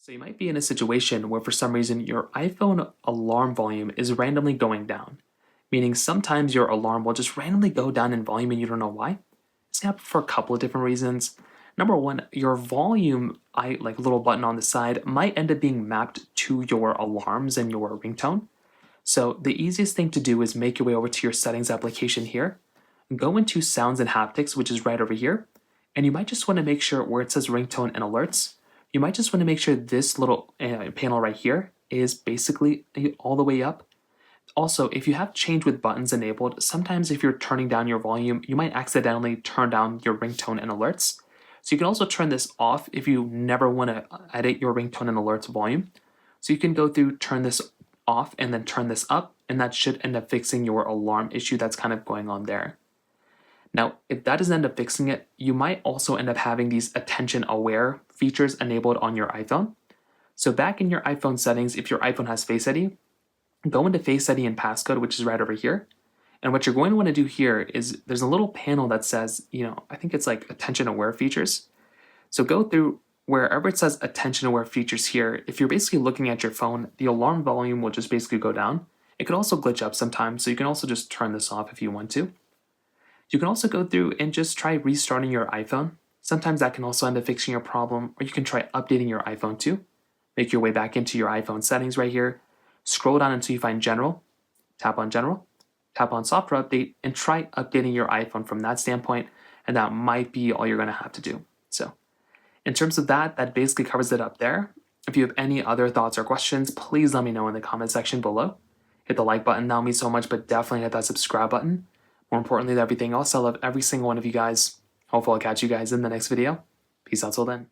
So you might be in a situation where for some reason your iPhone alarm volume is randomly going down, meaning sometimes your alarm will just randomly go down in volume and you don't know why. This can happen for a couple of different reasons. Number one, your volume like little button on the side might end up being mapped to your alarms and your ringtone. So the easiest thing to do is make your way over to your settings application here, go into sounds and haptics, which is right over here, and you might just want to make sure where it says ringtone and alerts, you might just want to make sure this little panel right here is basically all the way up. Also, if you have change with buttons enabled, sometimes if you're turning down your volume, you might accidentally turn down your ringtone and alerts. So you can also turn this off if you never want to edit your ringtone and alerts volume. So you can go through, turn this off, and then turn this up, and that should end up fixing your alarm issue that's kind of going on there. Now, if that doesn't end up fixing it, you might also end up having these attention aware features enabled on your iPhone. So back in your iPhone settings, if your iPhone has Face ID, go into Face ID and passcode, which is right over here. And what you're going to want to do here is there's a little panel that says, I think it's like attention aware features. So go through wherever it says attention aware features here. If you're basically looking at your phone, the alarm volume will just basically go down. It could also glitch up sometimes, so you can also just turn this off if you want to. You can also go through and just try restarting your iPhone. Sometimes that can also end up fixing your problem, or you can try updating your iPhone too. Make your way back into your iPhone settings right here. Scroll down until you find General. Tap on General. Tap on Software Update and try updating your iPhone from that standpoint, and that might be all you're going to have to do. So in terms of that, that basically covers it up there. If you have any other thoughts or questions, please let me know in the comment section below. Hit the like button, that would mean so much, but definitely hit that subscribe button. More importantly than everything else, I love every single one of you guys. Hopefully I'll catch you guys in the next video. Peace out till then.